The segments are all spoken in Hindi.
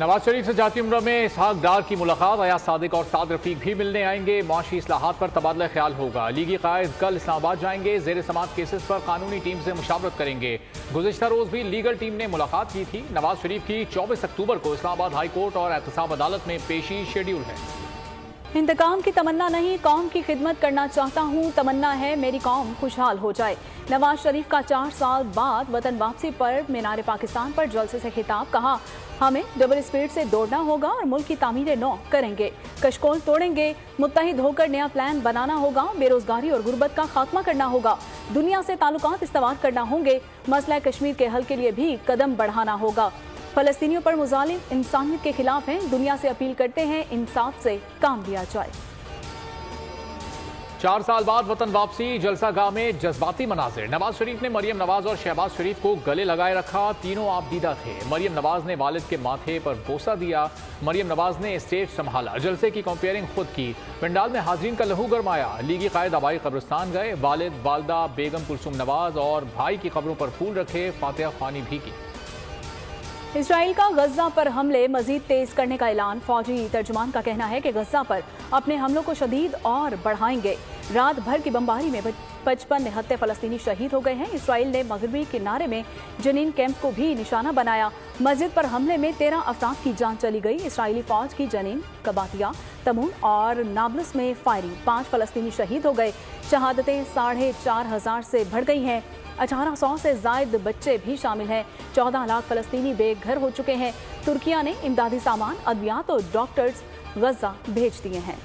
नवाज शरीफ से जाती उम्र में इसहाक डार की मुलाकात। अयाज सादिक और साद रफीक भी मिलने आएंगे। मुआशी इस्लाहात पर तबादला ख्याल होगा। लीगी कायद कल इस्लामाबाद जाएंगे। जेर समात केसेस पर कानूनी टीम से मुशावरत करेंगे। गुज़िश्ता रोज भी लीगल टीम ने मुलाकात की थी। नवाज शरीफ की 24 अक्टूबर को इस्लामाबाद हाई कोर्ट और एहतसाब अदालत में पेशी शेड्यूल है। इंतकाम की तमन्ना नहीं, कौम की खिदमत करना चाहता हूँ। तमन्ना है मेरी कौम खुशहाल हो जाए। नवाज शरीफ का 4 साल बाद वतन वापसी पर मीनार पाकिस्तान पर जलसे से खिताब। कहा, हमें डबल स्पीड से दौड़ना होगा और मुल्क की तामीर नौ करेंगे। कशकोल तोड़ेंगे, मुत्तहिद होकर नया प्लान बनाना होगा। बेरोजगारी और गुर्बत का खात्मा करना होगा। दुनिया से ताल्लुकात इस्तवार करना होंगे। मसला कश्मीर के हल के लिए भी कदम बढ़ाना होगा। फलस्तीनियों पर मुजालिम इंसानियत के खिलाफ हैं। दुनिया से अपील करते हैं इंसाफ से काम लिया जाए। 4 साल बाद वतन वापसी, जलसा गाह में जज्बाती मनाजिर। नवाज शरीफ ने मरियम नवाज और शहबाज शरीफ को गले लगाए रखा। तीनों आपदीदा थे। मरियम नवाज ने वालिद के माथे पर बोसा दिया। मरियम नवाज ने स्टेज संभाला। जलसे की कंपेयरिंग खुद की। पंडाल में हाजरीन का लहू गरमाया। लीगी कायद आबाई कब्रिस्तान गए। वालिद, वालदा, बेगम कुलसुम नवाज और भाई की कब्रों पर फूल रखे। फातिहा ख्वानी भी की। इसराइल का गजा पर हमले मजीद तेज करने का ऐलान। फौजी तर्जुमान का कहना है कि गजा पर अपने हमलों को शदीद और बढ़ाएंगे। रात भर की बमबारी में 55 निहत्ते फलस्तीनी शहीद हो गए हैं। इसराइल ने मगरबी किनारे में जनीन कैंप को भी निशाना बनाया। मस्जिद पर हमले में 13 अफराद की जान चली गई। इसराइली फौज की जनीन, कबातिया, तमून और नाबलस में फायरिंग। 5 फलस्तीनी शहीद हो गए। शहादतें 4,500 से बढ़ गई हैं। 1800 से जायद बच्चे भी शामिल हैं। 14 लाख फलस्तीनी बेघर हो चुके हैं। तुर्किया ने इमदादी सामान, अद्वियात और डॉक्टर्स गजा भेज दिए हैं।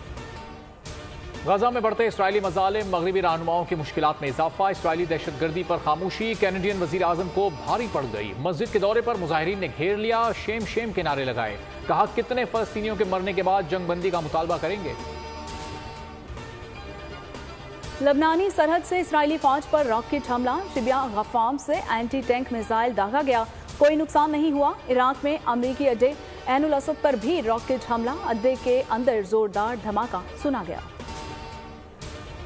गजा में बढ़ते इसराइली मजालिम, मगरबी रहनुमाओं की मुश्किलात में इजाफा। इसराइली दहशतगर्दी पर खामोशी। कैनेडियन वजीर आजम को भारी पड़ गई। मस्जिद के दौरे पर मुजाहिरीन ने घेर लिया। शेम शेम के नारे लगाए। कहा, कितने फलस्तीनियों के मरने के बाद जंगबंदी का मुतालबा करेंगे। लबनानी सरहद से इसराइली फौज पर रॉकेट हमला। शिबिया गफाम से एंटी टैंक मिसाइल दागा गया। कोई नुकसान नहीं हुआ। इराक में अमरीकी अड्डे ऐन उल असद पर भी रॉकेट हमला। अड्डे के अंदर जोरदार धमाका सुना गया।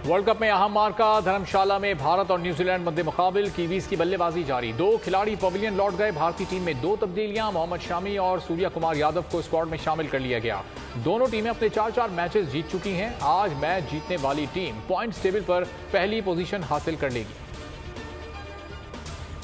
वर्ल्ड कप में अहम मार्का। धर्मशाला में भारत और न्यूजीलैंड मध्य मुकाबिल। कीवीज की बल्लेबाजी जारी। 2 खिलाड़ी पवेलियन लौट गए। भारतीय टीम में 2 तब्दीलियां। मोहम्मद शामी और सूर्या कुमार यादव को स्क्वाड में शामिल कर लिया गया। दोनों टीमें अपने 4-4 मैचेस जीत चुकी हैं। आज मैच जीतने वाली टीम पॉइंट्स टेबल पर पहली पोजीशन हासिल कर लेगी।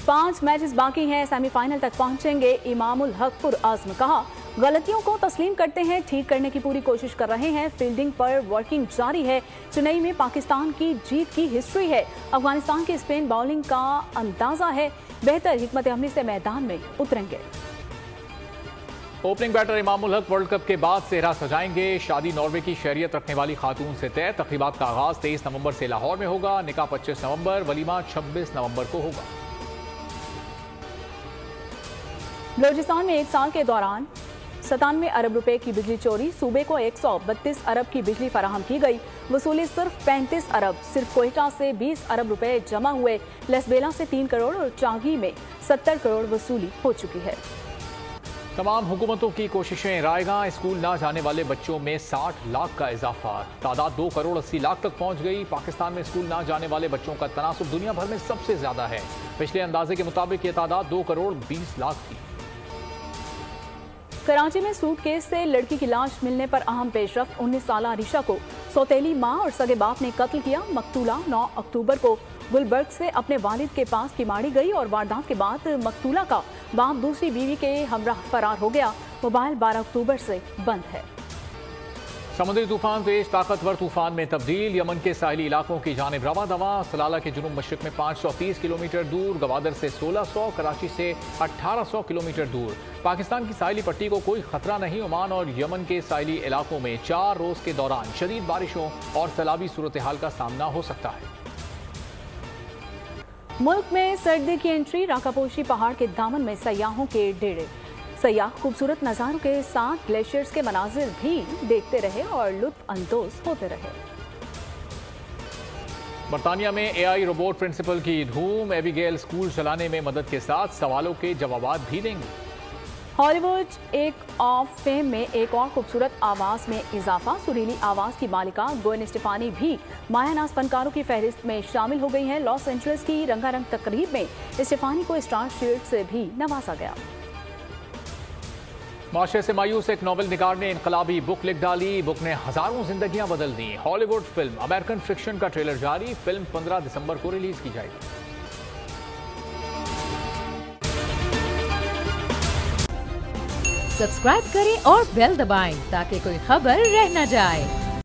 5 मैचेस बाकी हैं। सेमीफाइनल तक पहुंचेंगे इमामुल हक पुर आज़म। कहा, गलतियों को तस्लीम करते हैं, ठीक करने की पूरी कोशिश कर रहे हैं। फील्डिंग पर वर्किंग जारी है। चेन्नई में पाकिस्तान की जीत की हिस्ट्री है। अफगानिस्तान की स्पिन बॉलिंग का अंदाजा है। बेहतर हिकमत अमली से मैदान में उतरेंगे। Opening batter Imamul Haq world cup के बाद सेहरा सजाएंगे। शादी नॉर्वे की शहरियत रखने वाली खातून से तय। तकरीबात का आगाज 23 नवंबर से लाहौर में होगा। निकाह 25 नवंबर, वलीमा 26 नवंबर को होगा। बलूचिस्तान में 1 साल के दौरान 97 अरब रुपए की बिजली चोरी। सूबे को 132 अरब की बिजली फराहम की गई। वसूली सिर्फ 35 अरब। सिर्फ कोयटा से 20 अरब रुपए जमा हुए। लसबेला से 3 करोड़ और चांगी में 70 करोड़ वसूली हो चुकी है। तमाम हुकूमतों की कोशिशें रायगां। स्कूल ना जाने वाले बच्चों में 60 लाख का इजाफा। तादाद 2 करोड़ 80 लाख तक पहुंच गई। पाकिस्तान में स्कूल ना जाने वाले बच्चों का तनासुब दुनिया भर में सबसे ज्यादा है। पिछले अंदाजे के मुताबिक ये तादाद 2 करोड़ 20 लाख थी। कराची में सूटकेस से लड़की की लाश मिलने पर अहम पेशरफ्त। 19 साल आरिशा को सौतेली मां और सगे बाप ने कत्ल किया। मकतूला 9 अक्टूबर को गुलबर्ग से अपने वालिद के पास किमाड़ी गई और वारदात के बाद मकतूला का बाप दूसरी बीवी के हमराह फरार हो गया। मोबाइल 12 अक्टूबर से बंद है। समुद्री तूफान तेज ताकतवर तूफान में तब्दील। यमन के साहिली इलाकों की जानिब रवा दवा। सलाला के जुनूब मशरिक में 530 किलोमीटर दूर, गवादर से 1600, कराची से 1800 किलोमीटर दूर। पाकिस्तान की साहिली पट्टी को कोई खतरा नहीं। ओमान और यमन के साहिली इलाकों में 4 रोज के दौरान शदीद बारिशों और सैलाबी सूरत हाल का सामना हो सकता है। मुल्क में सर्दी की एंट्री। राकापोशी पहाड़ के दामन में सयाहों के डेरे। सयाह खूबसूरत नज़ारों के साथ ग्लेशियर्स के मनाजिर भी देखते रहे और लुत्फ अंदोज होते रहे। बरतानिया में AI रोबोट प्रिंसिपल की धूम। एबिगेल स्कूल चलाने में मदद के साथ सवालों के जवाब भी देंगे। हॉलीवुड एक ऑफ फेम में एक और खूबसूरत आवाज में इजाफा। सुरीली आवाज की मालिका ग्वेन स्टेफानी भी मायानाज फनकारों की फहरिस्त में शामिल हो गई हैं। लॉस एंजलिस की रंगारंग तकरीब में स्टेफानी को स्टार शील्ड से भी नवाजा गया। माशरे से मायूस एक नॉवल निगार ने इनकलाबी बुक लिख डाली। बुक ने हजारों जिंदगियां बदल दी। हॉलीवुड फिल्म अमेरिकन फिक्शन का ट्रेलर जारी। फिल्म 15 दिसंबर को रिलीज की जाएगी। सब्सक्राइब करें और बेल दबाएं ताकि कोई खबर रह न जाए।